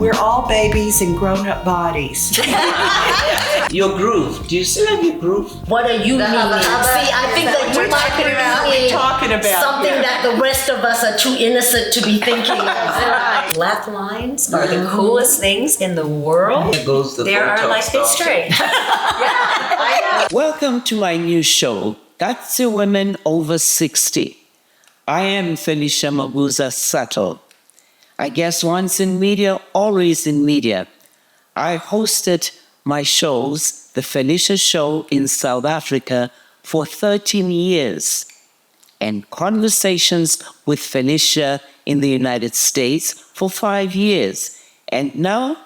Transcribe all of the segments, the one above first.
We're all babies in grown-up bodies. Your groove. Do you still have your groove? What are you meaning? See, I think that you're talking about something that the rest of us are too innocent to be thinking of. Laugh lines are the coolest things in the world. There goes the There are life history. Welcome to my new show, GUTSY Women Over 60. I am Felicia Mabuza-Suttle. I guess once in media, always in media. I hosted my shows, The Felicia Show in South Africa, for 13 years, and Conversations with Felicia in the United States for 5 years. And now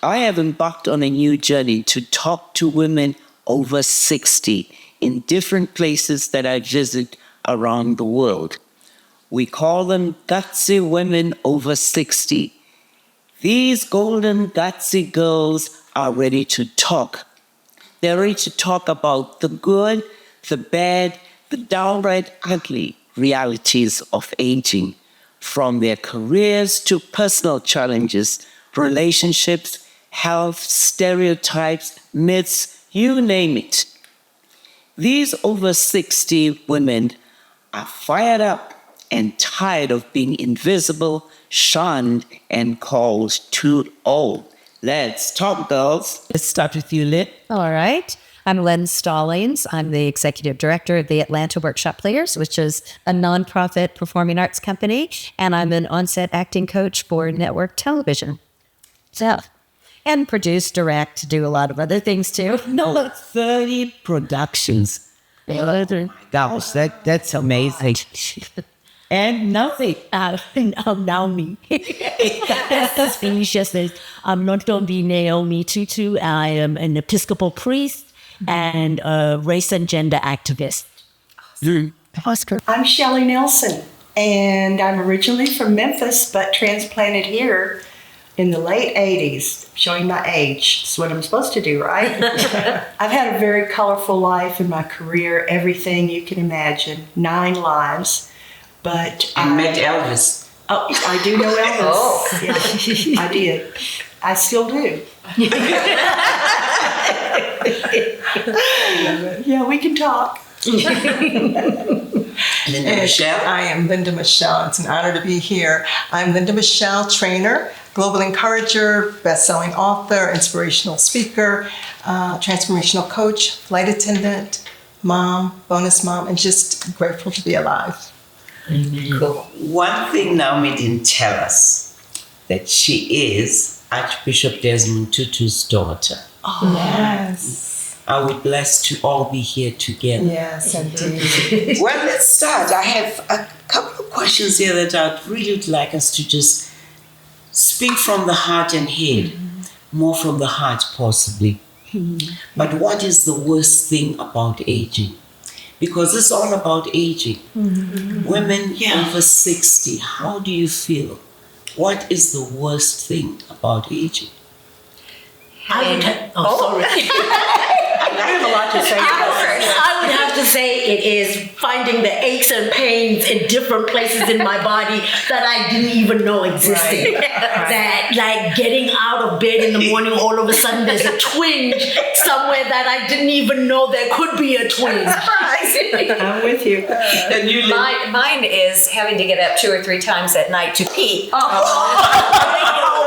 I have embarked on a new journey to talk to women over 60 in different places that I visit around the world. We call them GUTSY Women Over 60. These golden GUTSY girls are ready to talk. They're ready to talk about the good, the bad, the downright ugly realities of aging, from their careers to personal challenges, relationships, health, stereotypes, myths, you name it. These over 60 women are fired up and tired of being invisible, shunned, and called too old. Let's talk, girls. Let's start with you, Lynn. All right. I'm Len Stallings. I'm the executive director of the Atlanta Workshop Players, which is a nonprofit performing arts company, and I'm an on-set acting coach for network television. So, and produce, direct, do a lot of other things too. No, 30 productions. Gosh, that's amazing. And nothing. Now me. That's Felicia says, I'm not only Naomi Tutu, I am an Episcopal priest and a race and gender activist. Oscar. I'm Shelley Nelson, and I'm originally from Memphis, but transplanted here in the late 80s, showing my age. That's what I'm supposed to do, right? I've had a very colorful life in my career, everything you can imagine, 9 lives. But I met Elvis. Oh, I do know Elvis. Oh. Yeah, I did. I still do. Yeah, we can talk. Linda Michelle. I am Linda Michelle. It's an honor to be here. I'm Linda Michelle, trainer, global encourager, best-selling author, inspirational speaker, transformational coach, flight attendant, mom, bonus mom, and just grateful to be alive. Cool. One thing Naomi didn't tell us, that she is Archbishop Desmond Tutu's daughter. Oh, yes. Are we blessed to all be here together? Yes, indeed. Well, let's start. I have a couple of questions here that I'd really would like us to just speak from the heart and head, more from the heart possibly. But what is the worst thing about aging? Because it's all about aging. Women over 60, how do you feel? What is the worst thing about aging? Sorry. I have a lot to say about this. I would have to say it is finding the aches and pains in different places in my body that I didn't even know existed. That, like, getting out of bed in the morning, all of a sudden there's a twinge somewhere that I didn't even know there could be a twinge. I'm with you. And you Mine is having to get up 2 or 3 times at night to pee. Oh,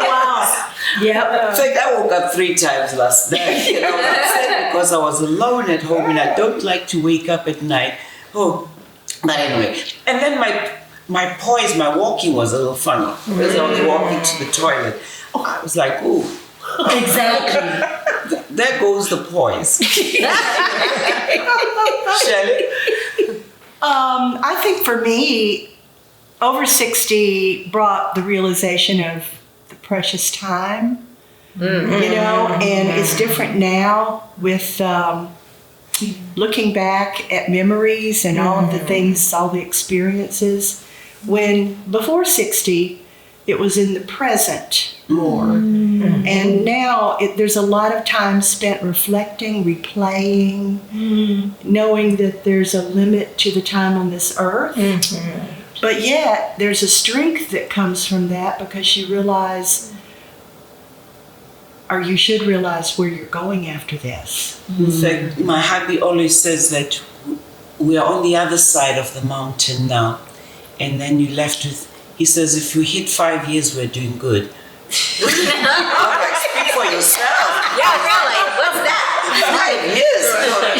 wow. Yep. In fact, I woke up 3 times last night. You know what I'm saying? Because I was alone at home and I don't like to wake up at night. Oh, but anyway. And then my poise, my walking was a little funny. As I was walking to the toilet, I was like, ooh. Exactly. There goes the poise. Shelley? I think for me, over 60 brought the realization of the precious time, you know, and it's different now with looking back at memories and all of the things, all the experiences. When before 60, it was in the present more. And now there's a lot of time spent reflecting, replaying, knowing that there's a limit to the time on this earth. But yet, there's a strength that comes from that because you realize or you should realize where you're going after this. In fact, my hubby always says that we are on the other side of the mountain now. And then you're left with, he says, if we hit 5 years, we're doing good. I'm like, speak for yourself. Yeah, really. What's that? 5 years.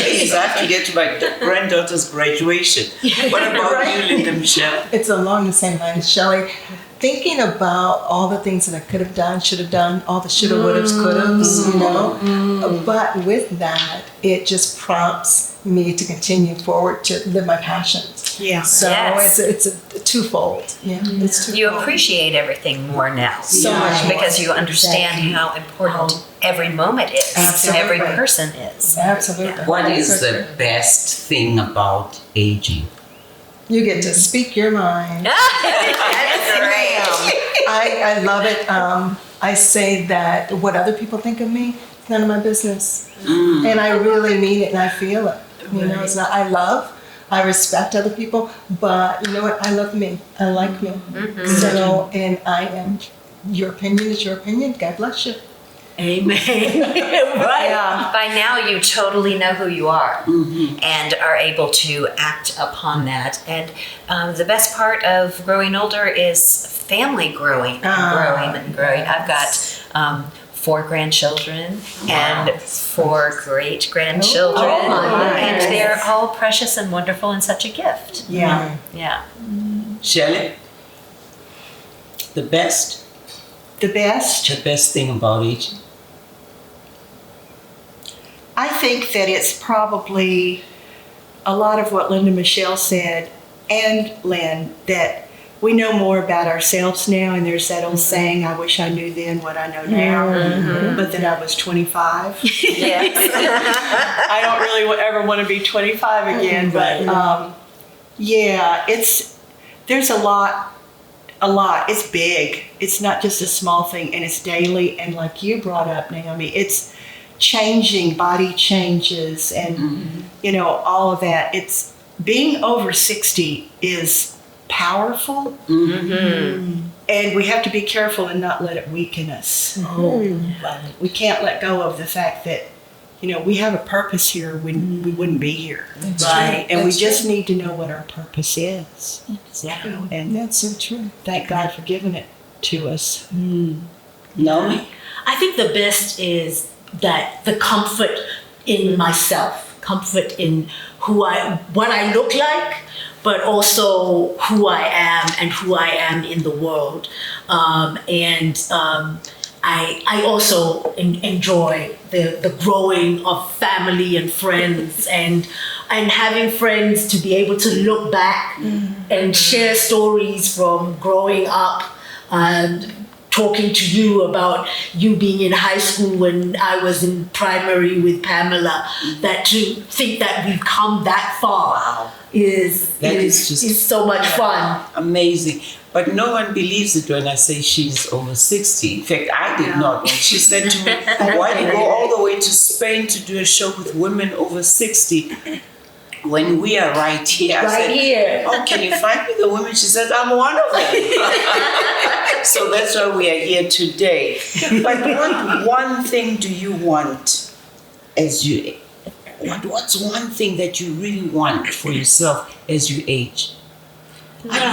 Please, I have to get to my granddaughter's graduation. What about you, Linda Michelle? It's along the same line as Shelley. Thinking about all the things that I could have done, should have done, all the shoulda, wouldas, couldas, you know. But with that, it just prompts me to continue forward to live my passions. Yeah. So Yes. it's a twofold. Yeah, it's twofold. You appreciate everything more now. So much more. Because you understand how important every moment is. Absolutely. Every person is. Absolutely. What is So the best thing about aging? You get to speak your mind. That's great. I love it. I say that what other people think of me, it's none of my business. And I really mean it and I feel it. You know, it's not, I respect other people, but you know what? I love me. I like me. So, and I am, your opinion is your opinion. God bless you. Amen. Right. By now, you totally know who you are and are able to act upon that. And the best part of growing older is family growing and growing and growing. I've got 4 grandchildren and 4 great grandchildren, and they're all precious and wonderful and such a gift. Yeah. Yeah. Shelley? The best The best, thing about aging? I think that it's probably a lot of what Linda Michelle said, and Lynn, that we know more about ourselves now, and there's that old saying, I wish I knew then what I know now, but that I was 25. I don't really ever want to be 25 again, but yeah, there's a lot. It's big. It's not just a small thing, and it's daily, and like you brought up, Naomi, it's changing, body changes, and you know, all of that. It's being over 60 is powerful, and we have to be careful and not let it weaken us. We can't let go of the fact that, you know, we have a purpose here when we wouldn't be here. Right. And we just need to know what our purpose is. And That's so true. thank God for giving it to us. Naomi? I think the best is that the comfort in myself, comfort in what I look like, but also who I am and who I am in the world. I also enjoy the growing of family and friends and having friends to be able to look back and share stories from growing up and talking to you about you being in high school when I was in primary with Pamela, that to think that we've come that far is so much fun. Amazing. But no one believes it when I say she's over 60. In fact, I did not. When she said to me, why do you go all the way to Spain to do a show with women over 60 when we are right here? I said, Here. oh, can you find me the women? She said, I'm one of them. So that's why we are here today. But what one thing do you want as you, what's one thing that you really want for yourself as you age?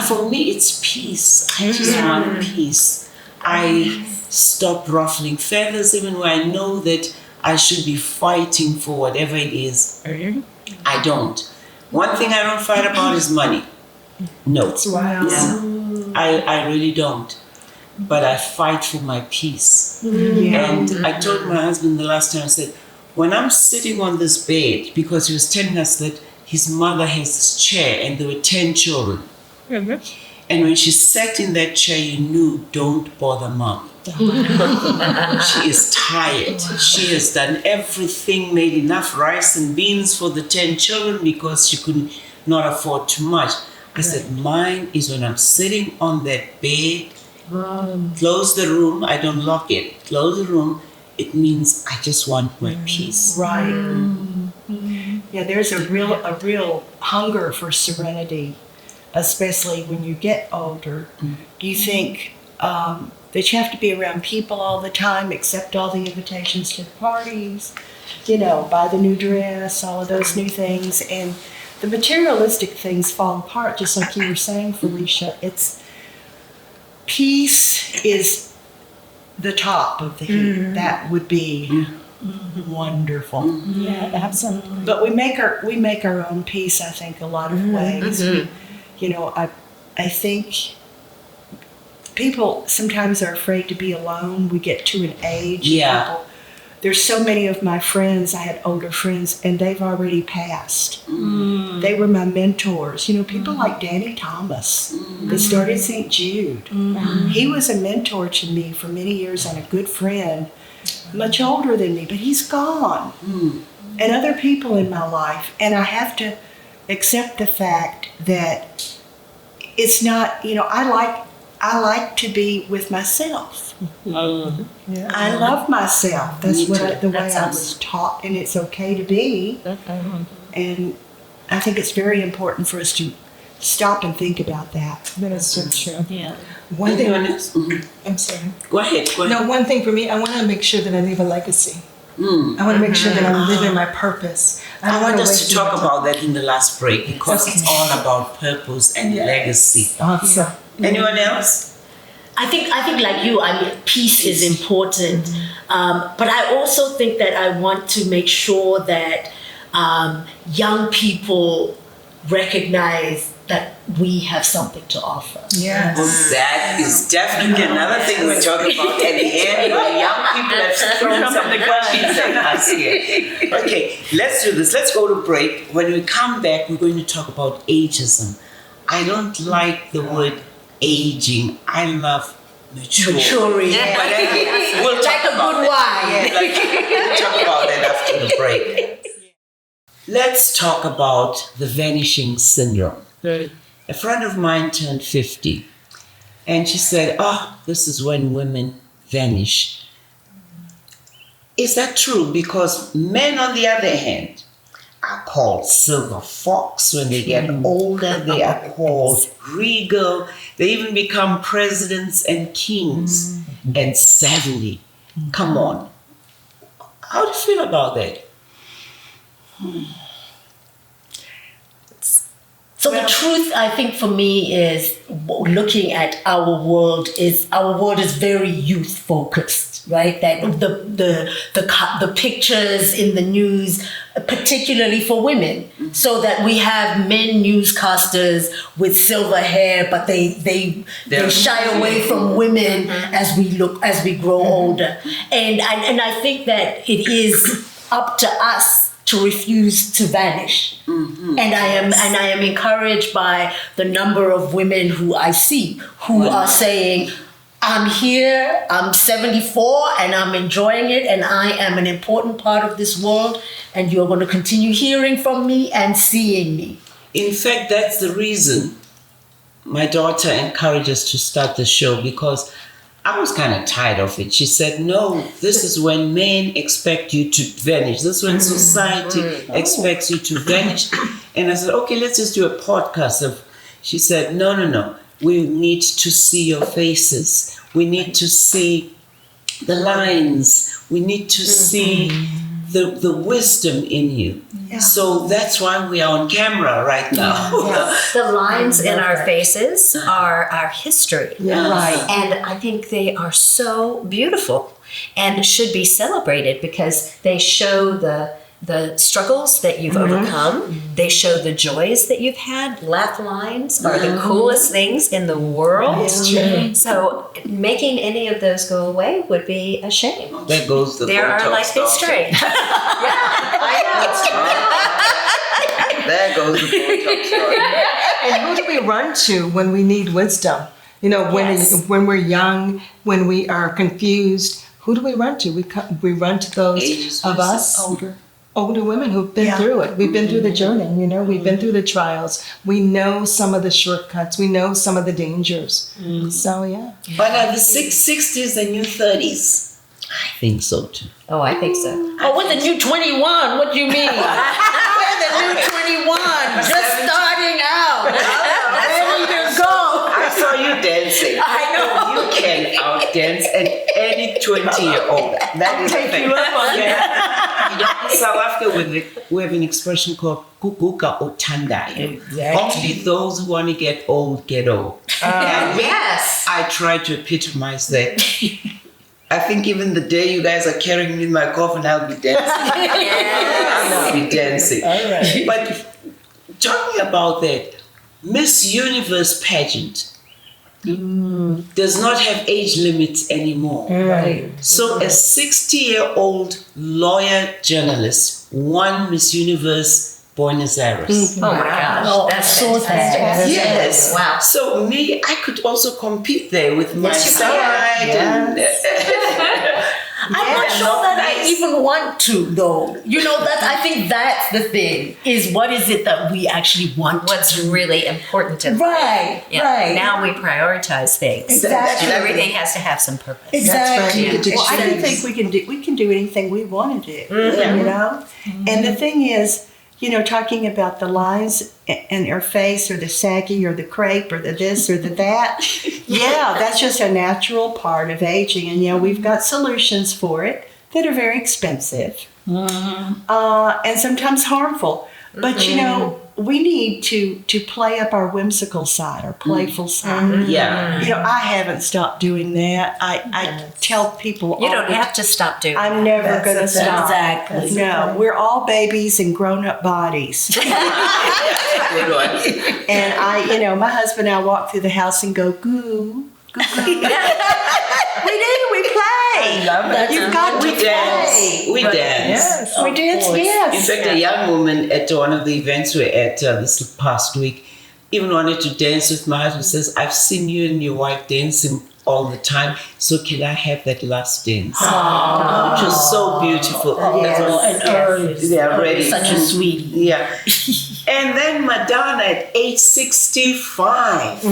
For me, it's peace. I just want peace. I stop ruffling feathers even when I know that I should be fighting for whatever it is. I don't. One thing I don't fight about is money. No. Wow. I really don't. But I fight for my peace. And I told my husband the last time, I said, when I'm sitting on this bed, because he was telling us that his mother has this chair and there were 10 children. And when she sat in that chair, you knew, don't bother mom. She is tired. She has done everything, made enough rice and beans for the 10 children because she could not afford too much. I said, mine is when I'm sitting on that bed, close the room, I don't lock it, close the room, it means I just want my peace. Right. Yeah, there's a real hunger for serenity, especially when you get older. You think, that you have to be around people all the time, accept all the invitations to the parties, you know, buy the new dress, all of those new things. And the materialistic things fall apart, just like you were saying, Felicia. It's peace is the top of the heap. That would be wonderful. Yeah, absolutely. But we make our own peace, I think, a lot of ways. You know, I think people sometimes are afraid to be alone. We get to an age. Yeah. There's so many of my friends, I had older friends, and they've already passed. They were my mentors. You know, people like Danny Thomas that started St. Jude. He was a mentor to me for many years and a good friend, much older than me, but he's gone. And other people in my life. And I have to accept the fact that it's not, you know, I like to be with myself. I love myself. That's the way I was taught, and it's okay to be. And I think it's very important for us to stop and think about that. That is so true. Yeah. One thing, Mm-hmm. I'm sorry. Go ahead. No, one thing for me, I want to make sure that I leave a legacy. I want to make sure that I'm living my purpose. I don't want wanna us waste to talk my time. about that in the last break because it's all about purpose and legacy. Awesome. Anyone else? I think like you, I mean, peace is important. But I also think that I want to make sure that young people recognize that we have something to offer. Yes. Well, that is definitely another thing we're talking about at the end when young people have thrown some of the questions at us here. Okay, let's do this. Let's go to break. When we come back, we're going to talk about ageism. I don't like the word aging. I love Maturing. But anyway, we'll talk Like a about good wine. We'll talk about that after the break. Let's talk about the vanishing syndrome. A friend of mine turned 50, and she said, "Oh, this is when women vanish." Is that true? Because men, on the other hand, are called silver fox when they get older. They are called regal. They even become presidents and kings. And suddenly, come on. How do you feel about that? So the truth, I think, for me is looking at our world is very youth focused, right? That the pictures in the news, particularly for women, so that we have men newscasters with silver hair, but they shy away from women as we grow older, and I think that it is up to us to refuse to vanish. And I am encouraged by the number of women who I see who are saying, I'm here, I'm 74 and I'm enjoying it and I am an important part of this world and you're going to continue hearing from me and seeing me. In fact, that's the reason my daughter encouraged us to start the show, because I was kind of tired of it. She said, no, this is when men expect you to vanish. This is when society expects you to vanish. And I said, okay, let's just do a podcast. She said, no. We need to see your faces. We need to see the lines. We need to see the wisdom in you. Yeah. So that's why we are on camera right now. The lines in our faces are our history. Right. And I think they are so beautiful and should be celebrated because they show the struggles that you've overcome. They show the joys that you've had. Laugh lines are the coolest things in the world. So making any of those go away would be a shame. There goes the They're our life history. There goes the Botox story. And who do we run to when we need wisdom? You know, when we're young, when we are confused, who do we run to? We run to those of us older women who've been through it. We've been through the journey, you know, we've been through the trials. We know some of the shortcuts. We know some of the dangers. So, yeah. But are the 60s the new 30s? I think so too. Oh, I think so. Oh, we're the new 21. What do you mean? We're the new 21. Just starting out. Ready to go. I saw you're dancing. I know. You can outdance any 20-year-old. That is a take thing. you up on Yeah. You know, in South Africa, we have an expression called kuguka otandai. Only those who want to get old, get old. And Yes. I try to epitomize that. I think even the day you guys are carrying me in my coffin, I'll be dancing. I'll be dancing. All right. But talking about that, Miss Universe pageant does not have age limits anymore. Right. So a 60-year-old lawyer journalist won Miss Universe Buenos Aires. Oh my gosh. Oh, That's so fantastic. sad. Yes. Wow. So me, I could also compete there with my Yes, you side. can. And, I'm not sure that I even want to, though. You know, I think that's the thing, is what is it that we actually want What's really important in life. Right, Yeah. right. Now we prioritize things. Exactly. And everything has to have some purpose. Exactly. That's right. Well, I don't think we can do anything we want to do. You know, and the thing is, you know, talking about the lines in her face, or the saggy, or the crepe, or the this, or the that. Yeah, that's just a natural part of aging, and we've got solutions for it that are very expensive and sometimes harmful. But you know, we need to play up our whimsical side, our playful side. yeah. You know, I haven't stopped doing that. I tell people You all don't the have to stop doing I'm never going to stop. Exactly. No, we're all babies in grown-up bodies. Good one. And my husband and I walk through the house and go, goo, goo, goo. We play. I love it. You've got to We play. dance. We dance. Yes. We dance, In yes. fact, a young woman at one of the events we were at this past week even wanted to dance with my husband. Says, I've seen you and your wife dancing all the time, so can I have that last dance? Which was so beautiful. They are ready. Such a sweetie. Yeah. And then Madonna at age 65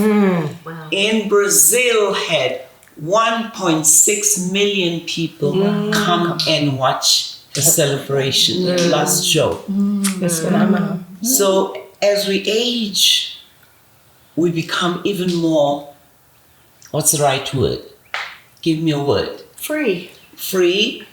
in Brazil had 1.6 million people come and watch the celebration, the last show. That's phenomenal. So as we age, we become even more, what's the right word? Give me a word. Free. Free,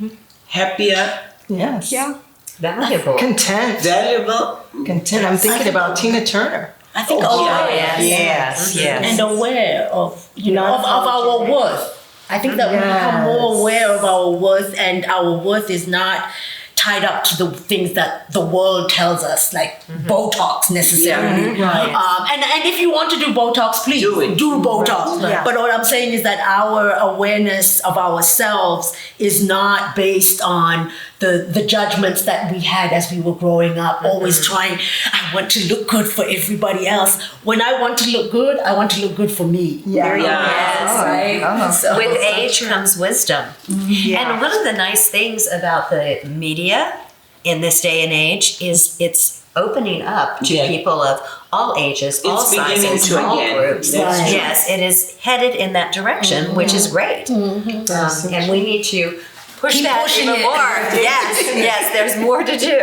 happier, Yes. Yeah. Valuable. Content. valuable. Content. I'm thinking about Tina Turner. I think Yes. and aware of of our worth. I think that we become more aware of our worth, and our worth is not tied up to the things that the world tells us, like Botox necessarily. Right. And if you want to do Botox, please Do it. do Botox. Right. Yeah. But what I'm saying is that our awareness of ourselves is not based on the judgments that we had as we were growing up, always trying, I want to look good for everybody else. When I want to look good, I want to look good for me. Yeah. Yes. Right? So, With age comes wisdom. Yeah. And one of the nice things about the media in this day and age is it's opening up to Yeah. people of all ages, all It's beginning sizes, to all again. groups. That's true. Yes, it is headed in that direction, which is great. And we need to push Keep that pushing even it. more. Yes, there's more to do.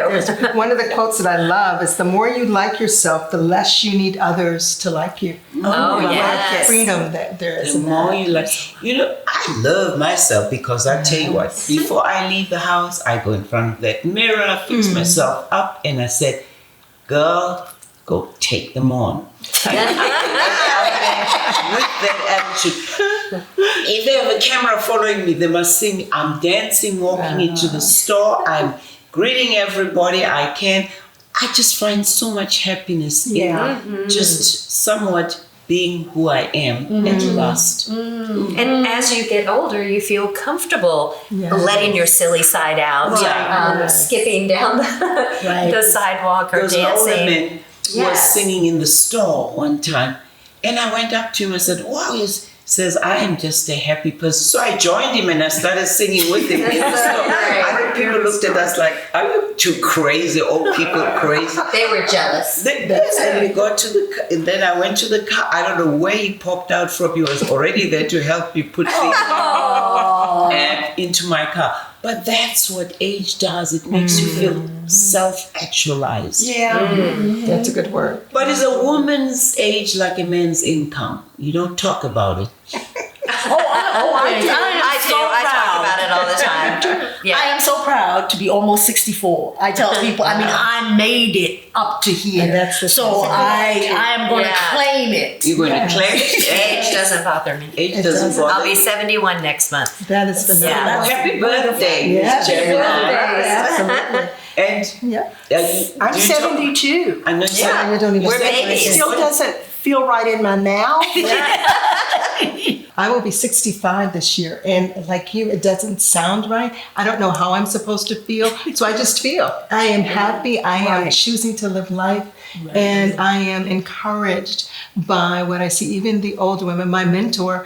One of the quotes that I love is, the more you like yourself, the less you need others to like you. Oh, The yes. freedom that there is The in more that. you like, I love myself, because I tell you what, before I leave the house, I go in front of that mirror, fix myself up, and I said, girl, go take them on. With that attitude. If they have a camera following me, they must see me. I'm dancing, walking into the store. I'm greeting everybody I can. I just find so much happiness in just somewhat being who I am at last. And as you get older, you feel comfortable letting your silly side out, skipping down the sidewalk or There's an older dancing. man who was singing in the store one time, and I went up to him and said, wow, he says, I am just a happy person. So I joined him and I started singing with him in the store. I think people looked at us like, are you two crazy, old people crazy? They were jealous. Yes, and we got to the car, and then I went to the car. I don't know where he popped out from. He was already there to help me put things into my car. But that's what age does. It makes you feel self-actualized. Yeah. That's a good word. But is a woman's age like a man's income? You don't talk about it. I do. I talk about it all the time. Yeah. I am so proud to be almost 64. I tell people, I mean, I made it up to here. And that's the so I am going to Yeah. claim it. You're going to claim it. Age doesn't bother me. Age doesn't I'll bother. be 71 next month. That is phenomenal. Happy birthday, Yeah. Miss Gemini. Absolutely. And Yeah. I'm 72. I know You don't even We're say It babies. still doesn't feel right in my mouth. I will be 65 this year, and like you, it doesn't sound right. I don't know how I'm supposed to feel, so I just feel. I am happy. I am choosing to live life, and I am encouraged by what I see. Even the older women. My mentor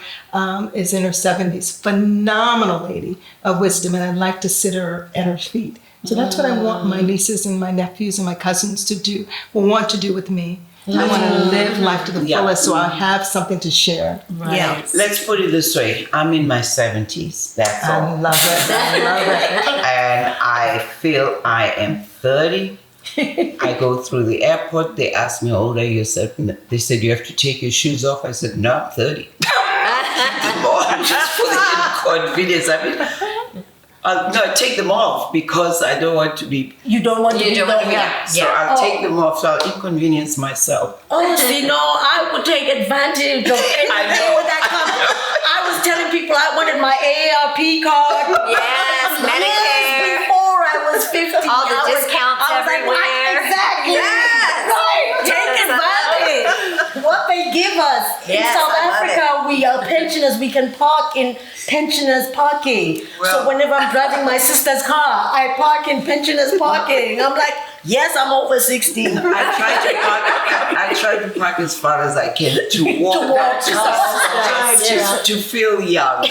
is in her 70s, phenomenal lady of wisdom, and I'd like to sit her at her feet. So that's what I want my nieces and my nephews and my cousins to do, want to do with me. I want to live life to the fullest, so I have something to share. Yeah. Let's put it this way. I'm in my 70s. That's I all. love it. I love it. And I feel I am 30. I go through the airport. They ask me, how old are you? They said, you have to take your shoes off. I said, no, I'm 30. Just for the inconvenience. I mean, no, I take them off because I don't want to be. You don't want to be So I'll take them off. So I'll inconvenience myself. Oh, see, no, I would take advantage of anything with that comes. I was telling people I wanted my AARP card. Yes, Medicare. Years before I was 50. All the I was discounts everywhere. Like, exactly. Yes. Right. Take advantage. What they give us. In Yes, South I love Africa, we are pensioners. We can park in pensioners parking. So whenever I'm driving my sister's car, I park in pensioners parking. I'm like, yes, I'm over 60. I try to park as far as I can to walk, to feel young.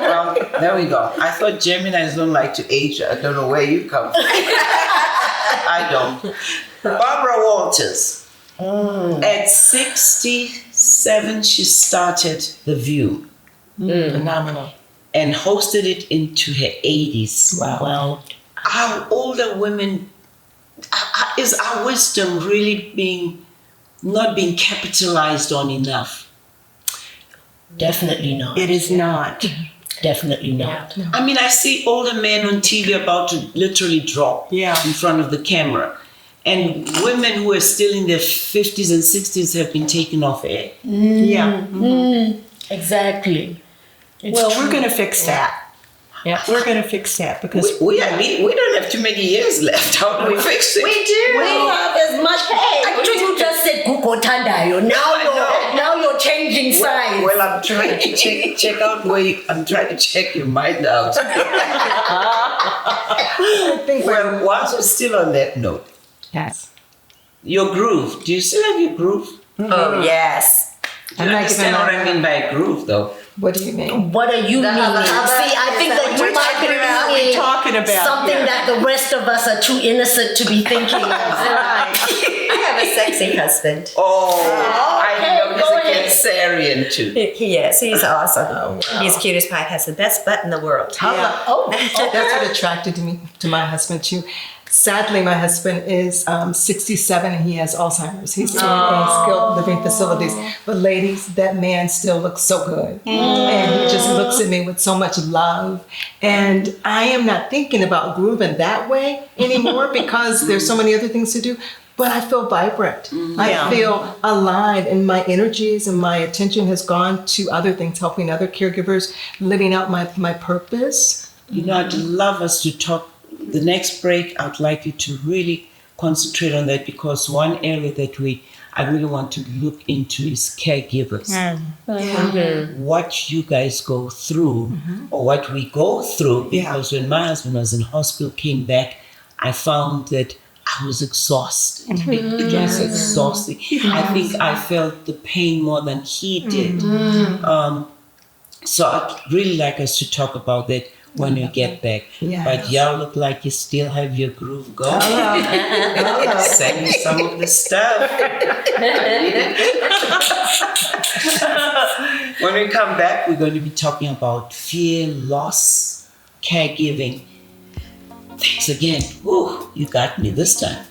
Well, there we go. I thought Geminis don't like to age. I don't know where you come from. I don't. Barbara Walters. At 67, she started The View. Phenomenal. And hosted it into her 80s. Wow. Our older women, is our wisdom really not being capitalized on enough? Definitely not. It is not. Definitely not. I mean, I see older men on TV about to literally drop in front of the camera. And women who are still in their 50s and 60s have been taken off air. Yeah. Exactly. Well, we're going to fix that. Yeah. We're going to fix that because We don't have too many years left. How do we fix it? We do. We have as much. Actually, you just said Kuko Tandayo. Now you're changing sides. Well, I'm trying to check out I'm trying to check your mind out. Well, once we're still on that note, yes. your groove. Do you still have your groove? Oh, yes. Do you understand what I mean by a groove, though? What do you mean? What are you meaning? See, I think that you might be meaning something that the rest of us are too innocent to be thinking of. I have a sexy husband. Oh, I know he's go a ahead. Cancerian too. Yes, he's awesome. He's cute as pie. Has the best butt in the world. That's what attracted me to my husband too. Sadly, my husband is 67 and he has Alzheimer's. He's in skilled living facilities. But ladies, that man still looks so good. And he just looks at me with so much love. And I am not thinking about grooving that way anymore because there's so many other things to do. But I feel vibrant. I feel alive, and my energies and my attention has gone to other things, helping other caregivers, living out my purpose. You know, I'd love us to talk. The next break, I'd like you to really concentrate on that because one area that I really want to look into is caregivers. What you guys go through or what we go through, because when my husband was in hospital, came back, I found that I was exhausted. It was exhausting. I think I felt the pain more than he did. So I'd really like us to talk about that when you get back. But y'all look like you still have your groove going. Send me some of the stuff. When we come back, we're going to be talking about fear, loss, caregiving. Thanks again. Woo, you got me this time.